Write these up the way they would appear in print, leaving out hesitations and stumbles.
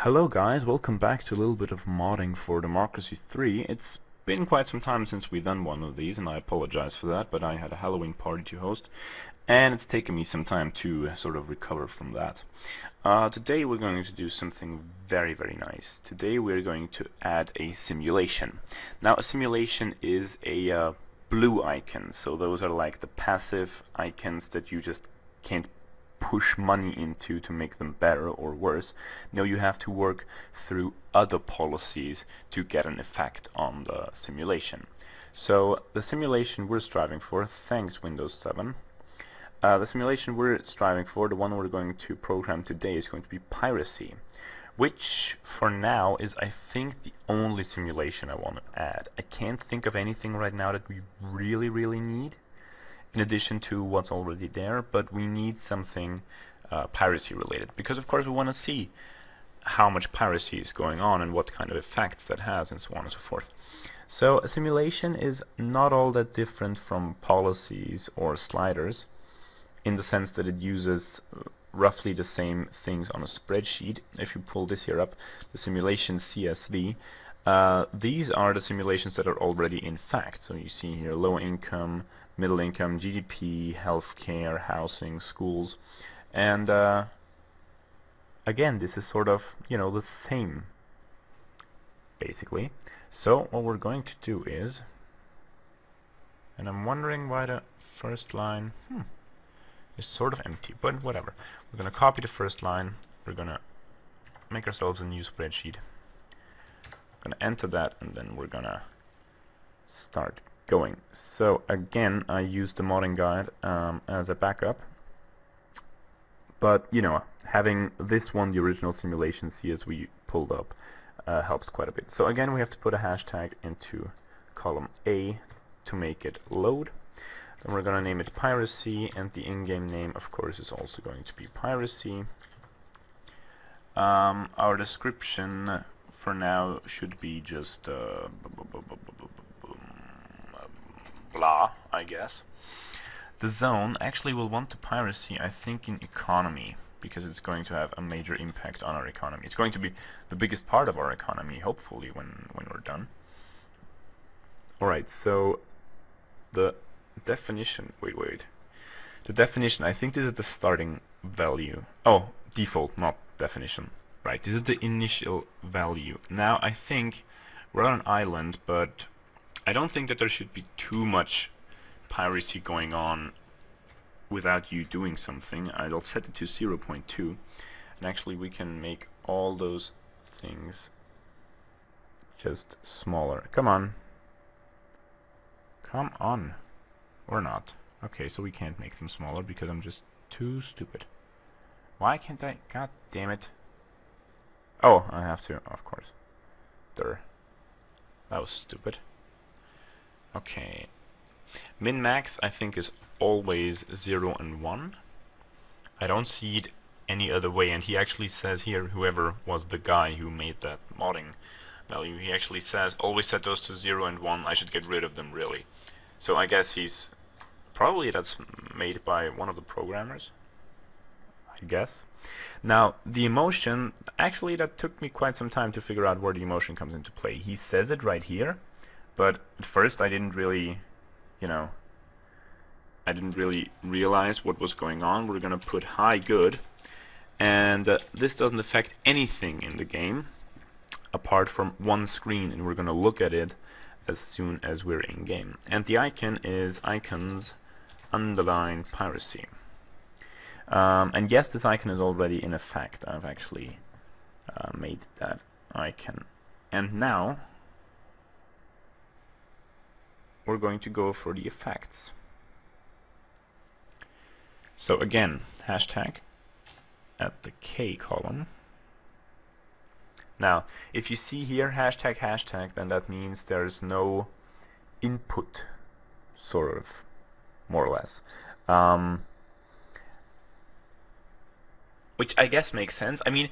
Hello guys, welcome back to a little bit of modding for Democracy 3. It's been quite some time since we've done one of these, and I apologize for that, but I had a Halloween party to host, and it's taken me some time to sort of recover from that. Today we're going to do something very nice. Today we're going to add a simulation. Now a simulation is a blue icon, so those are like the passive icons that you just can't push money into to make them better or worse. No, you have to work through other policies to get an effect on the simulation. So the simulation we're striving for, thanks Windows 7, the simulation we're striving for, the one we're going to program today, is going to be piracy, which for now is, I think, the only simulation I want to add. I can't think of anything right now that we really need in addition to what's already there, but we need something piracy related, because of course we want to see how much piracy is going on and what kind of effects that has and so on and so forth. So a simulation is not all that different from policies or sliders in the sense that it uses roughly the same things on a spreadsheet. If you pull this here up, the simulation CSV, these are the simulations that are already in fact. So you see here low income, middle income, GDP, healthcare, housing, schools, and again, this is sort of, you know, the same basically. So what we're going to do is, and I'm wondering why the first line is sort of empty, but whatever. We're going to copy the first line, we're going to make ourselves a new spreadsheet, we're going to enter that, and then we're going to start going. So again, I used the modding guide as a backup, but you know, having this one, the original simulation CSV pulled up, helps quite a bit. So again, we have to put a hashtag into column A to make it load. Then we're going to name it piracy, and the in-game name, of course, is also going to be piracy. Our description for now should be just blah, I guess. The zone, actually we'll want the piracy, I think, in economy, because it's going to have a major impact on our economy. It's going to be the biggest part of our economy, hopefully, when we're done. Alright, so the definition, wait. The definition, I think this is the starting value. Oh, default, not definition. Right, this is the initial value. Now I think we're on an island, but I don't think that there should be too much piracy going on without you doing something. I'll set it to 0.2, and actually we can make all those things just smaller. Come on, or not. Okay, so we can't make them smaller because I'm just too stupid. Why can't I? God damn it. Oh, I have to, of course. That was stupid. Okay. Min-max, I think, is always 0 and 1. I don't see it any other way, and he actually says here, whoever was the guy who made that modding value, he actually says, always set those to 0 and 1, I should get rid of them, really. So I guess he's, probably that's made by one of the programmers, I guess. Now, the emotion, actually that took me quite some time to figure out where the emotion comes into play. He says it right here, but at first I didn't really, you know, I didn't really realize what was going on. We're gonna put high good, and this doesn't affect anything in the game apart from one screen, and we're gonna look at it as soon as we're in game. And the icon is icons underline piracy. And yes, this icon is already in effect. I've actually made that icon. And now we're going to go for the effects. So again, hashtag at the K column. Now, if you see here hashtag, then that means there's no input, sort of, more or less. Which I guess makes sense. I mean,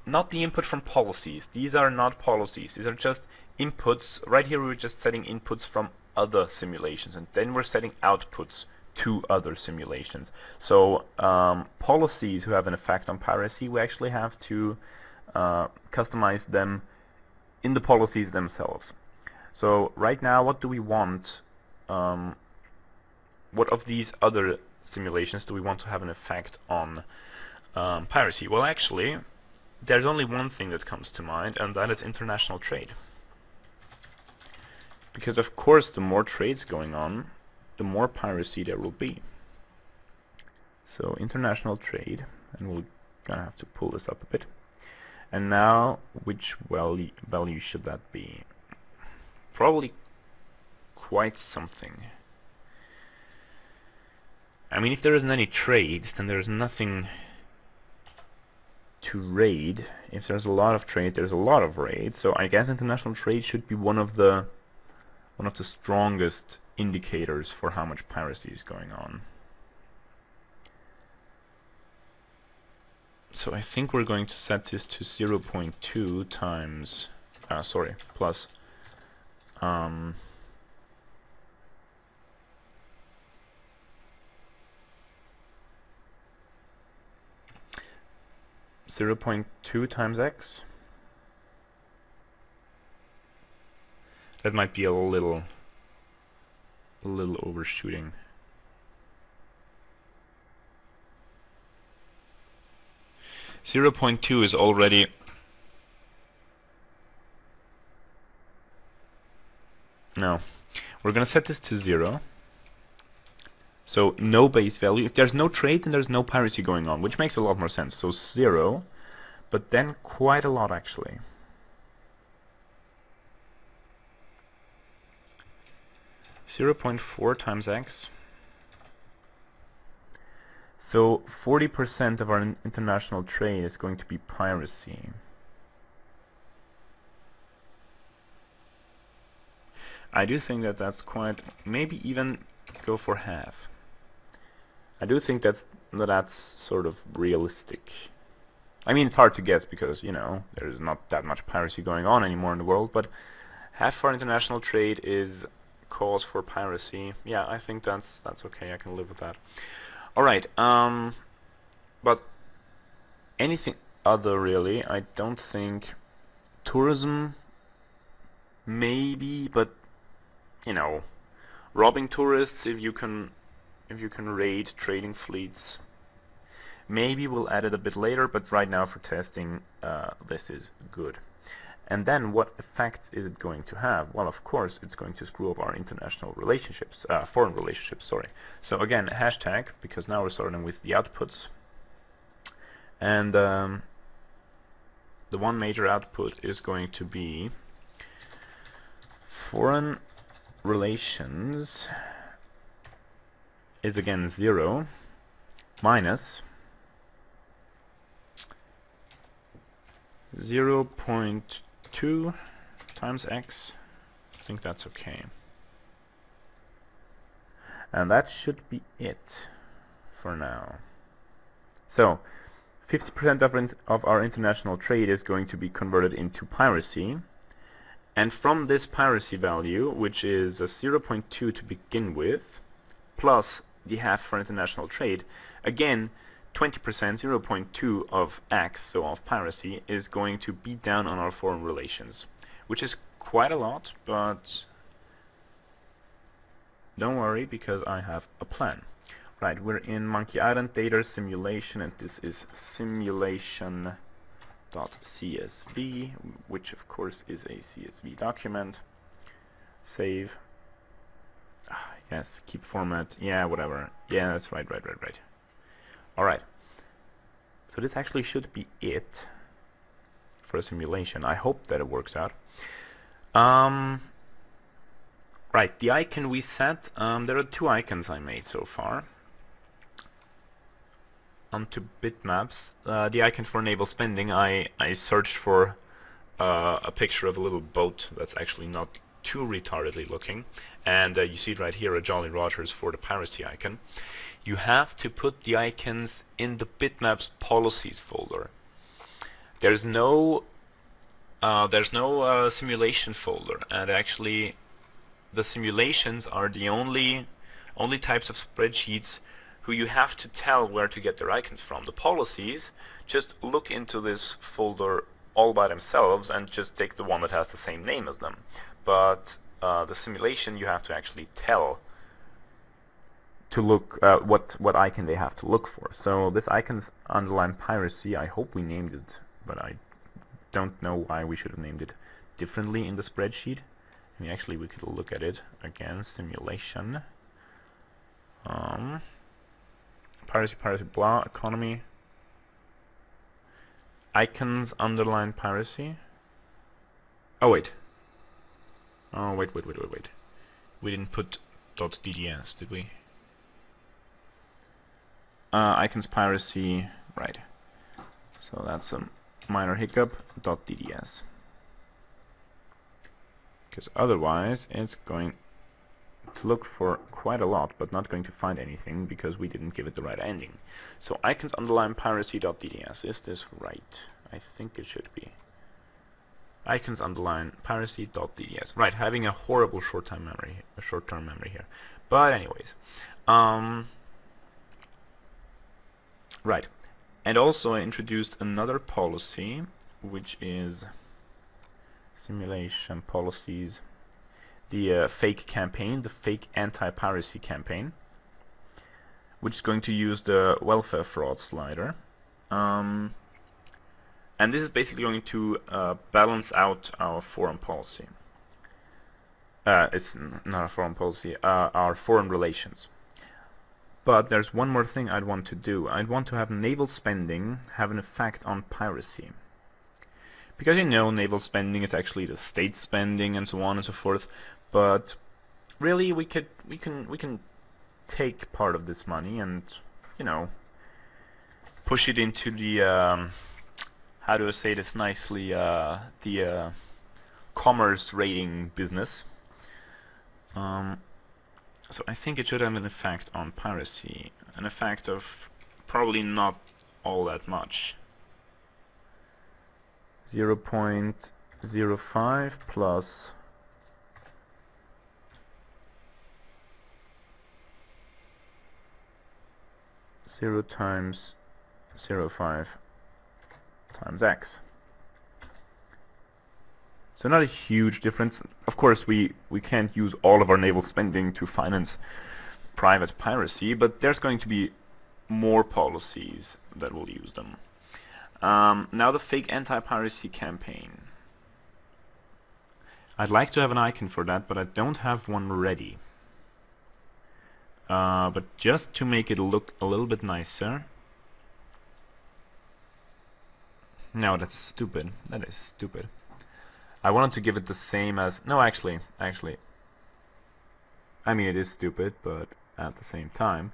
not the input from policies. These are not policies. These are just inputs. Right here we're just setting inputs from other simulations, and then we're setting outputs to other simulations. So policies who have an effect on piracy, we actually have to customize them in the policies themselves. So right now, what do we want? What of these other simulations do we want to have an effect on piracy? Well, actually, there's only one thing that comes to mind, and that is international trade. Because of course, the more trades going on, the more piracy there will be. So international trade, and we're gonna have to pull this up a bit. And now, which value should that be? Probably quite something. I mean, if there isn't any trade, then there's nothing to raid. If there's a lot of trade, there's a lot of raid. So I guess international trade should be one of the strongest indicators for how much piracy is going on. So I think we're going to set this to 0.2 times, plus 0.2 times x. That might be a little overshooting. .2 is already no. We're gonna set this to 0. So no base value. If there's no trade, then there's no piracy going on, which makes a lot more sense. So 0, but then quite a lot actually. .4 times x. So 40% of our international trade is going to be piracy. I do think that that's quite, maybe even go for half. I do think that's sort of realistic. I mean, it's hard to guess because, you know, there's not that much piracy going on anymore in the world, but half our international trade is cause for piracy. Yeah, I think that's okay. I can live with that. All right, but anything other really? I don't think. Tourism, maybe, but you know, robbing tourists if you can raid trading fleets. Maybe we'll add it a bit later, but right now for testing, this is good. And then what effects is it going to have? Well, of course, it's going to screw up our international relationships, foreign relationships, sorry. So again, hashtag, because now we're starting with the outputs. And the one major output is going to be foreign relations is again 0 minus 0.2 times x. I think that's okay. And that should be it for now. So 50% of our international trade is going to be converted into piracy. And from this piracy value, which is a 0.2 to begin with, plus the half for international trade, again 20%, 0.2 of x, so of piracy, is going to beat down on our foreign relations, which is quite a lot, but don't worry because I have a plan. Right, we're in Monkey Island data simulation, and this is simulation.csv, which of course is a CSV document. Save. Yes, keep format. Yeah, whatever. Yeah, that's right. Alright. So this actually should be it for a simulation. I hope that it works out. Right, the icon we set, there are 2 icons I made so far. Onto bitmaps. The icon for Naval Spending, I searched for a picture of a little boat that's actually not too retardedly looking, and you see it right here, a Jolly Rogers for the piracy icon. You have to put the icons in the bitmaps policies folder. There's no simulation folder, and actually the simulations are the only types of spreadsheets who you have to tell where to get their icons from. The policies, just look into this folder all by themselves and just take the one that has the same name as them. But the simulation, you have to actually tell to look what icon they have to look for. So this icon's underline piracy. I hope we named it, but I don't know why we should have named it differently in the spreadsheet. I mean, actually, we could look at it again. Simulation. Piracy, blah, economy. Icons, underline piracy. Oh, wait. Oh, wait. We didn't put .dds, did we? Icons, piracy, right. So that's a minor hiccup, .dds. Because otherwise, it's going to look for quite a lot, but not going to find anything because we didn't give it the right ending. So icons underline piracy.dds. Is this right? I think it should be. Icons underline piracy.dds. Right, having a horrible short-term memory here. But anyways, right. And also I introduced another policy, which is simulation policies. The fake campaign, the fake anti-piracy campaign, which is going to use the welfare fraud slider. And this is basically going to balance out our foreign policy. It's not a foreign policy, our foreign relations. But there's one more thing I'd want to do. I'd want to have naval spending have an effect on piracy. Because you know, naval spending is actually the state spending and so on and so forth. But really, we can take part of this money and, you know, push it into the how do I say this nicely? The commerce rating business. So I think it should have an effect on piracy, an effect of probably not all that much. 0.05 plus 0 times 0.5 times x. So not a huge difference. Of course, we can't use all of our naval spending to finance private piracy, but there's going to be more policies that will use them. Now the fake anti-piracy campaign. I'd like to have an icon for that, but I don't have one ready. But just to make it look a little bit nicer. No, that's stupid. That is stupid. I wanted to give it the same as... No, actually. I mean, it is stupid, but at the same time,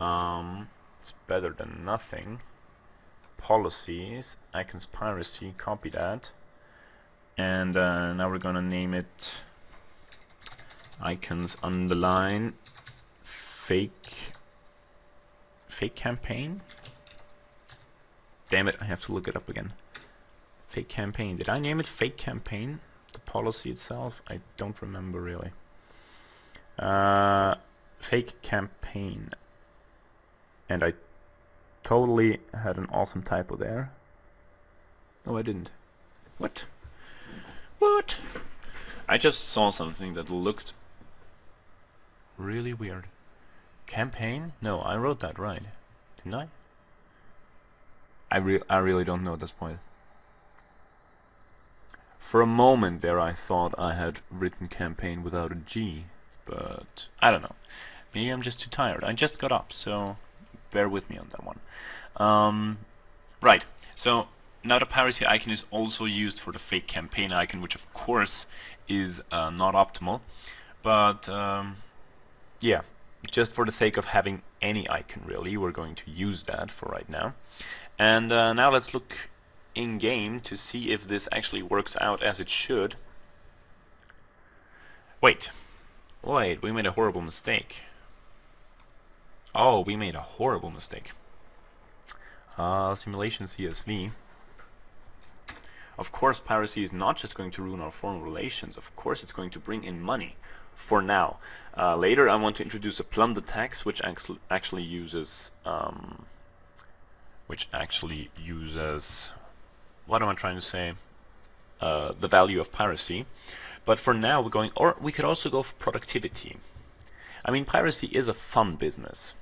it's better than nothing. Policies, icons piracy, copy that. And now we're gonna name it icons underline fake campaign. Damn it, I have to look it up again. Fake campaign. Did I name it fake campaign? The policy itself? I don't remember really. Fake campaign. And I totally had an awesome typo there. No, I didn't. What? What? I just saw something that looked really weird. Campaign? No, I wrote that right. Didn't I? I really don't know at this point. For a moment there I thought I had written campaign without a G, but I don't know. Maybe I'm just too tired. I just got up, so bear with me on that one. Right, so now the piracy icon is also used for the fake campaign icon, which of course is not optimal, but yeah, just for the sake of having any icon really, we're going to use that for right now. And now let's look in-game to see if this actually works out as it should. Wait, we made a horrible mistake. Oh, we made a horrible mistake. Simulation CSV. Of course, piracy is not just going to ruin our foreign relations. Of course, it's going to bring in money. For now. Later, I want to introduce a plunder tax, which actually uses what am I trying to say? The value of piracy. But for now we're going, or we could also go for productivity. I mean, piracy is a fun business.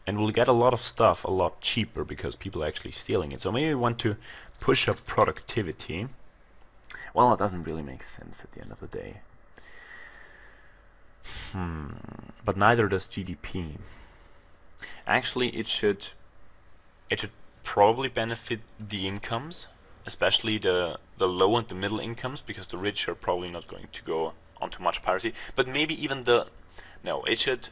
And we'll get a lot of stuff a lot cheaper because people are actually stealing it. So maybe we want to push up productivity. Well, it doesn't really make sense at the end of the day. But neither does GDP. Actually, it should probably benefit the incomes, especially the low and the middle incomes, because the rich are probably not going to go onto much piracy. But maybe even no, it should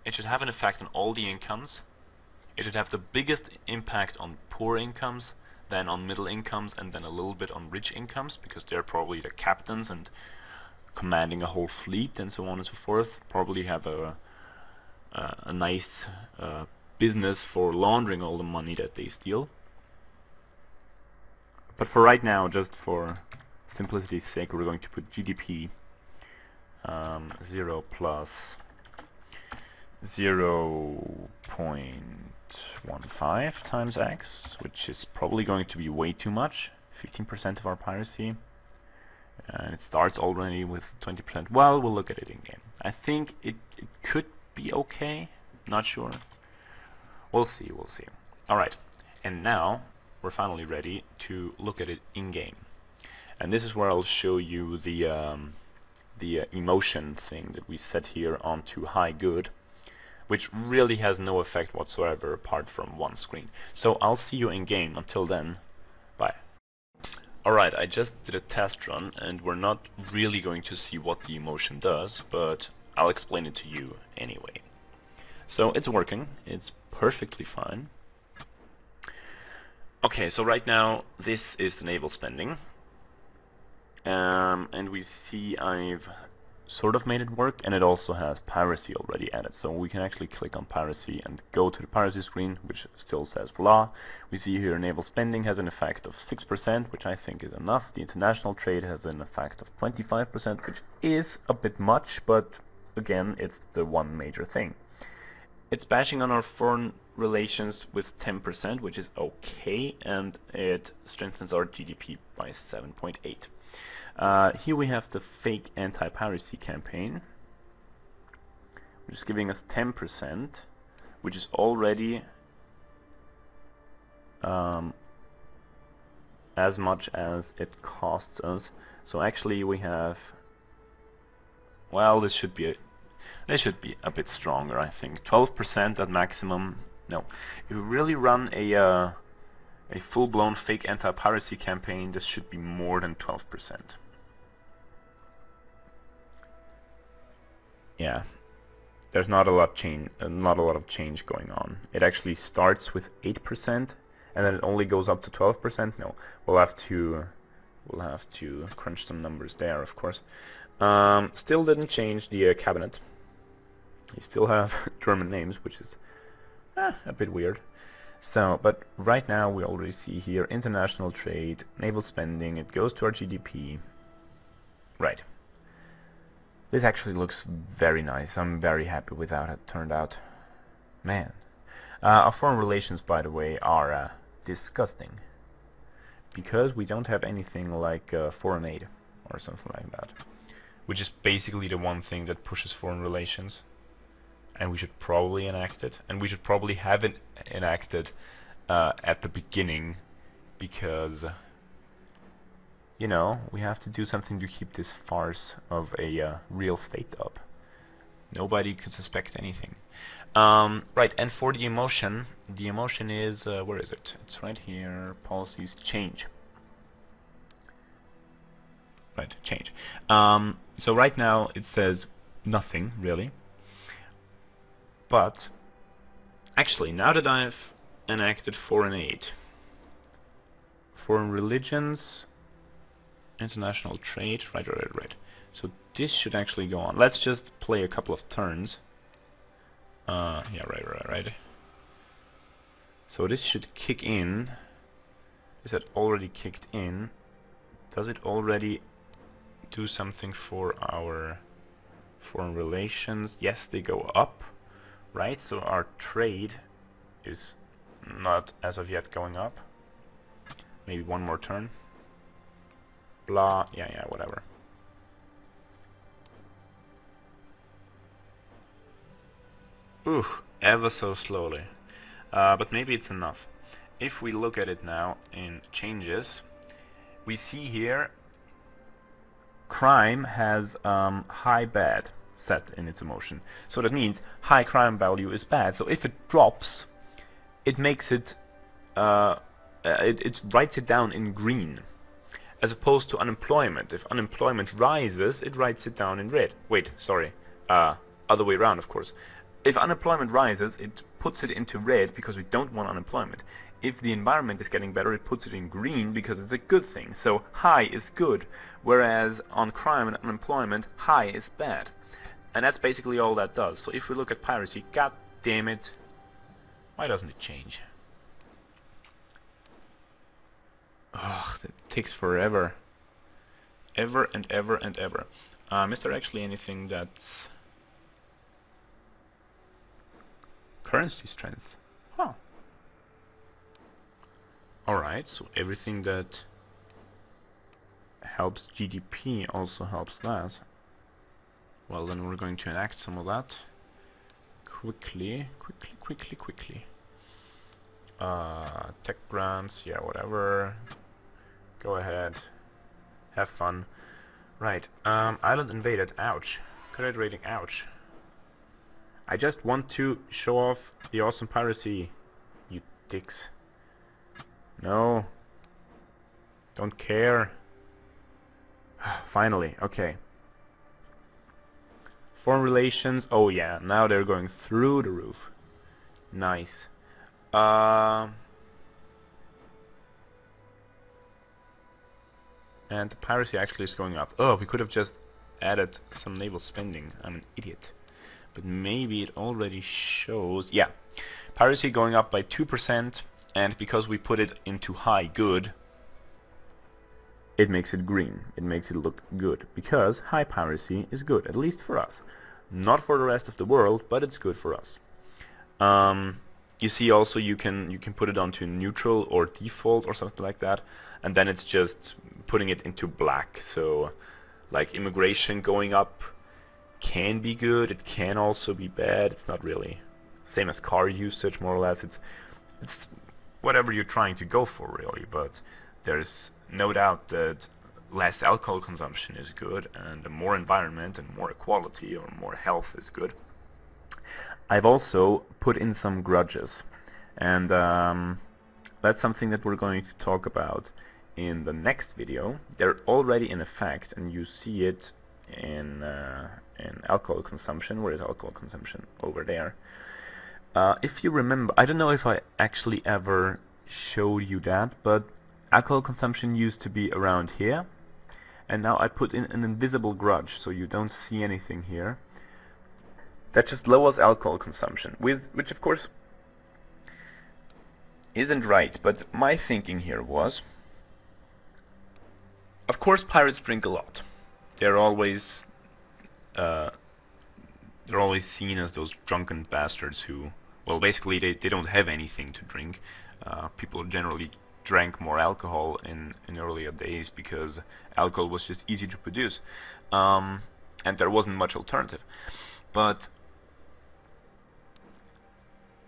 have an effect on all the incomes. It should have the biggest impact on poor incomes, then on middle incomes, and then a little bit on rich incomes, because they're probably the captains and commanding a whole fleet and so on and so forth. Probably have a nice business for laundering all the money that they steal. But for right now, just for simplicity's sake, we're going to put GDP 0 plus 0.15 times x, which is probably going to be way too much, 15% of our piracy. And it starts already with 20%. Well, we'll look at it in game. I think it could be okay. Not sure. We'll see. Alright, and now we're finally ready to look at it in game. And this is where I'll show you the emotion thing that we set here onto high good, which really has no effect whatsoever apart from one screen. So I'll see you in game. Until then, bye. Alright, I just did a test run, and we're not really going to see what the emotion does, but I'll explain it to you anyway. So it's working, it's perfectly fine. Okay, so right now this is the naval spending, and we see I've sort of made it work, and it also has piracy already added. So we can actually click on piracy and go to the piracy screen, which still says blah. We see here naval spending has an effect of 6%, which I think is enough. The international trade has an effect of 25%, which is a bit much, but again, it's the one major thing. It's bashing on our foreign relations with 10%, which is okay, and it strengthens our GDP by 7.8. Here we have the fake anti-piracy campaign, which is giving us 10%, which is already as much as it costs us. So actually we have, well, this should be a bit stronger, I think. 12% at maximum. No, if we really run a full-blown fake anti-piracy campaign, this should be more than 12%. Yeah, there's not a lot of change going on. It actually starts with 8% and then it only goes up to 12%. No, we'll have to crunch some numbers there, of course. Still didn't change the cabinet. You still have German names, which is a bit weird. So, but right now we already see here international trade, naval spending, it goes to our GDP. Right. This actually looks very nice. I'm very happy with how it turned out. Man. Our foreign relations, by the way, are disgusting. Because we don't have anything like foreign aid or something like that. Which is basically the one thing that pushes foreign relations. And we should probably enact it. And we should probably have it enacted at the beginning, because you know, we have to do something to keep this farce of a real state up. Nobody could suspect anything. Right, and for the emotion is, where is it? It's right here, policies, change. Right, change. So right now it says nothing, really. But, actually, now that I've enacted foreign aid, foreign religions, international trade, right. So this should actually go on. Let's just play a couple of turns. Yeah, right. So this should kick in. Is that already kicked in? Does it already do something for our foreign relations? Yes, they go up, right? So our trade is not as of yet going up. maybe one more turn. Blah, yeah, whatever. Ooh, ever so slowly. But maybe it's enough. If we look at it now in changes, we see here crime has high bad set in its emotion. So that means high crime value is bad. So if it drops, it makes it, it writes it down in green, as opposed to unemployment. If unemployment rises, it writes it down in red. Wait, sorry, other way around, of course. If unemployment rises, it puts it into red because we don't want unemployment. If the environment is getting better, it puts it in green because it's a good thing. So high is good, whereas on crime and unemployment, high is bad. And that's basically all that does. So if we look at piracy, god damn it, why doesn't it change? Ugh, that takes forever. Ever and ever and ever. Is there actually anything that's... currency strength? Huh. Alright, so everything that helps GDP also helps that. Well, then we're going to enact some of that. Quickly. Tech grants, yeah, whatever. Go ahead. Have fun. Right, island invaded, ouch. Credit rating, ouch. I just want to show off the awesome piracy, you dicks. No. Don't care. Finally, okay. Foreign relations, oh yeah, now they're going through the roof. Nice. And the piracy actually is going up. Oh, we could have just added some naval spending. I'm an idiot. But maybe it already shows... yeah. Piracy going up by 2%, and because we put it into high good, it makes it green. It makes it look good. Because high piracy is good, at least for us. Not for the rest of the world, but it's good for us. You see also you can put it onto neutral or default or something like that, and then it's just putting it into black. So like immigration going up can be good, it can also be bad. It's not really same as car usage, more or less. It's whatever you're trying to go for, really. But there's no doubt that less alcohol consumption is good, and more environment and more equality or more health is good. I've also put in some grudges, and that's something that we're going to talk about in the next video. They're already in effect, and you see it in alcohol consumption. Where is alcohol consumption? Over there. If you remember, I don't know if I actually ever showed you that, but alcohol consumption used to be around here, and now I put in an invisible grudge, so you don't see anything here. That just lowers alcohol consumption, which of course isn't right, but my thinking here was, of course pirates drink a lot. They're always seen as those drunken bastards who, well, basically they don't have anything to drink. People generally drank more alcohol in earlier days because alcohol was just easy to produce, and there wasn't much alternative. But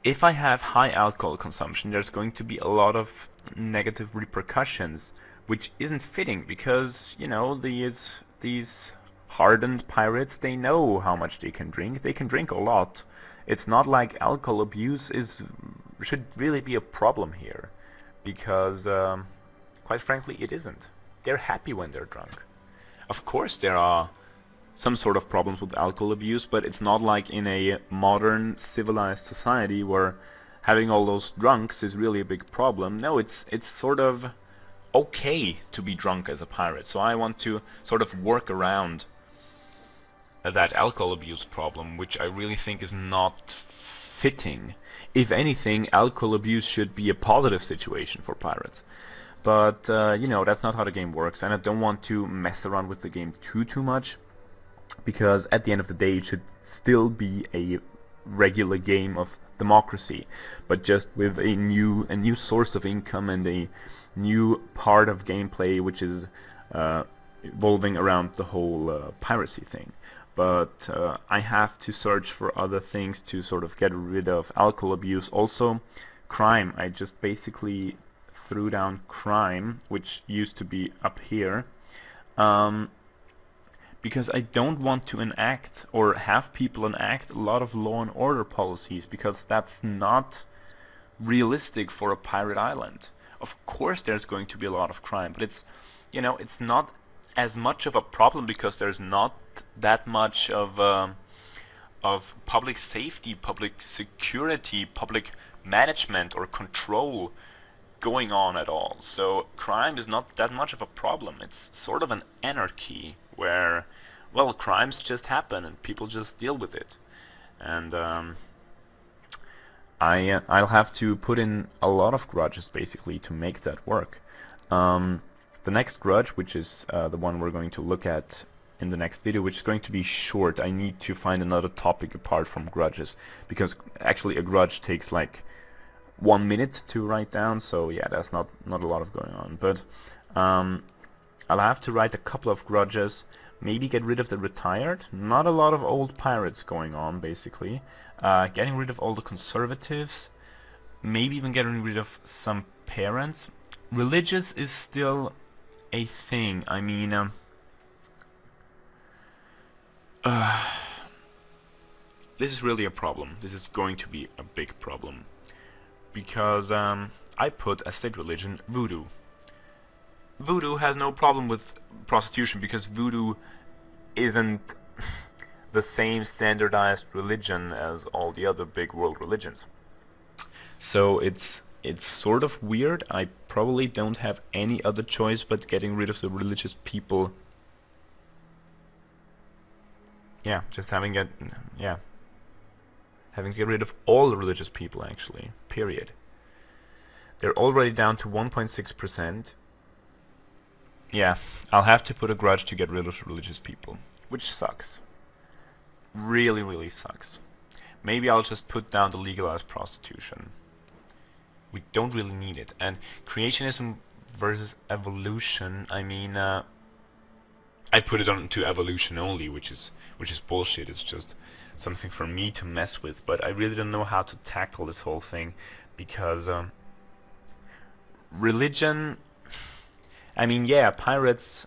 if I have high alcohol consumption, there's going to be a lot of negative repercussions, which isn't fitting because, you know, these hardened pirates, they know how much they can drink. They can drink a lot. It's not like alcohol abuse should really be a problem here, because quite frankly it isn't. They're happy when they're drunk. Of course there are some sort of problems with alcohol abuse, but it's not like in a modern civilized society where having all those drunks is really a big problem. No, it's sort of okay to be drunk as a pirate. So I want to sort of work around that alcohol abuse problem, which I really think is not fitting. If anything, alcohol abuse should be a positive situation for pirates. But you know, that's not how the game works, and I don't want to mess around with the game too much, because at the end of the day it should still be a regular game of democracy, but just with a new source of income and a new part of gameplay, which is evolving around the whole piracy thing. But I have to search for other things to sort of get rid of alcohol abuse. Also, crime. I just basically threw down crime, which used to be up here, because I don't want to enact or have people enact a lot of law and order policies, because that's not realistic for a pirate island. Of course there's going to be a lot of crime, but it's, you know, it's not as much of a problem because there's not that much of public safety, public security, public management or control going on at all. So crime is not that much of a problem. It's sort of an anarchy where, well, crimes just happen and people just deal with it. And I'll have to put in a lot of grudges basically to make that work. The next grudge, which is the one we're going to look at in the next video, which is going to be short. I need to find another topic apart from grudges, because actually a grudge takes like 1 minute to write down, so yeah, that's not a lot of going on. But I'll have to write a couple of grudges, maybe get rid of the retired, not a lot of old pirates going on basically, getting rid of all the conservatives, maybe even getting rid of some parents. Religious is still a thing. I mean, this is really a problem. This is going to be a big problem, because I put as state religion voodoo. Voodoo has no problem with prostitution because voodoo isn't the same standardized religion as all the other big world religions. So it's sort of weird. I probably don't have any other choice but getting rid of the religious people. Yeah, just having to get rid of all the religious people actually, period. They're already down to 1.6%. Yeah, I'll have to put a grudge to get rid of religious people, which sucks. Really, really sucks. Maybe I'll just put down the legalized prostitution. We don't really need it. And creationism versus evolution, I mean, I put it on to evolution only, which is bullshit. It's just something for me to mess with, but I really don't know how to tackle this whole thing, because religion, I mean, yeah, pirates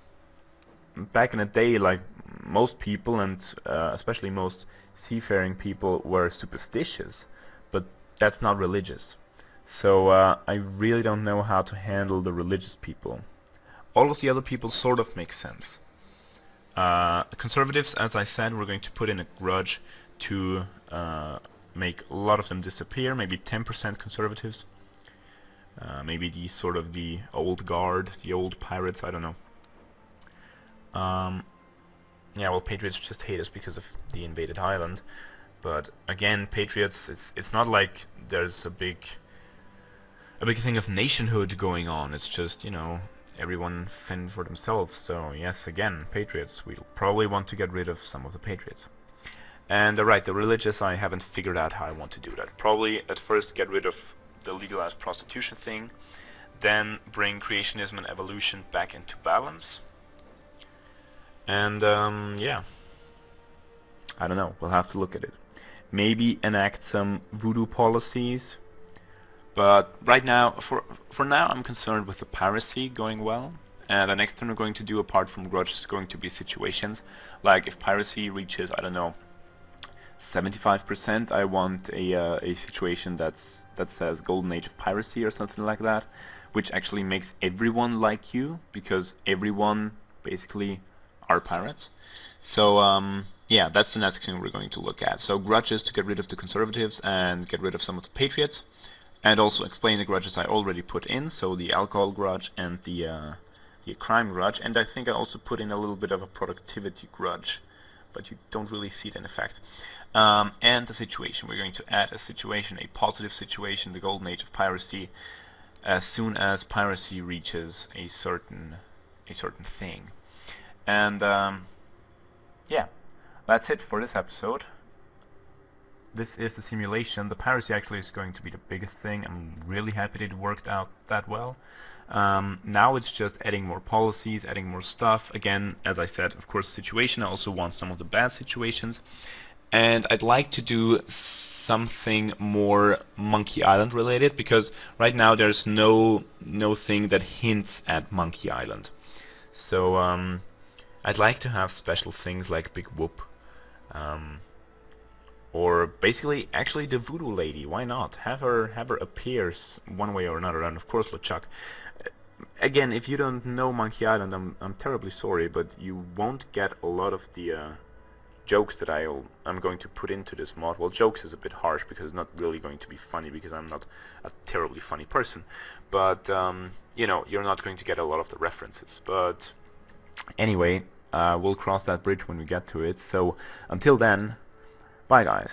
back in the day, like most people, and especially most seafaring people, were superstitious, but that's not religious. So I really don't know how to handle the religious people. All of the other people sort of make sense. Conservatives, as I said, we're going to put in a grudge to make a lot of them disappear, maybe 10% conservatives. Maybe the sort of the old guard, the old pirates, I don't know. Yeah, well, patriots just hate us because of the invaded island. But again, patriots, it's not like there's a big thing of nationhood going on. It's just, you know, everyone fend for themselves. So yes, again, patriots, we'll probably want to get rid of some of the patriots. And right, the religious, I haven't figured out how I want to do that. Probably at first get rid of the legalized prostitution thing, then bring creationism and evolution back into balance. And yeah, I don't know, we'll have to look at it. Maybe enact some voodoo policies, but right now, for now, I'm concerned with the piracy going well. And the next thing we're going to do, apart from grudges, is going to be situations. Like if piracy reaches, I don't know, 75%, I want a situation that says Golden Age of Piracy or something like that, which actually makes everyone like you, because everyone basically are pirates. So yeah, that's the next thing we're going to look at. So grudges to get rid of the conservatives and get rid of some of the patriots, and also explain the grudges I already put in, so the alcohol grudge and the crime grudge, and I think I also put in a little bit of a productivity grudge, but you don't really see it in effect. And the situation. We're going to add a situation, a positive situation, the Golden Age of Piracy, as soon as piracy reaches a certain thing. And yeah, that's it for this episode. this is the simulation. The piracy actually is going to be the biggest thing. I'm really happy that it worked out that well. Now it's just adding more policies, adding more stuff. Again, as I said, of course, situation. I also want some of the bad situations. And I'd like to do something more Monkey Island related, because right now there's no thing that hints at Monkey Island. So I'd like to have special things like Big Whoop, or basically actually the Voodoo Lady. Why not have her appear one way or another? And of course LeChuck. Again, if you don't know Monkey Island, I'm terribly sorry, but you won't get a lot of the jokes that I'm going to put into this mod. Well, jokes is a bit harsh because it's not really going to be funny, because I'm not a terribly funny person. But you know, you're not going to get a lot of the references. But anyway, we'll cross that bridge when we get to it. So until then, bye guys.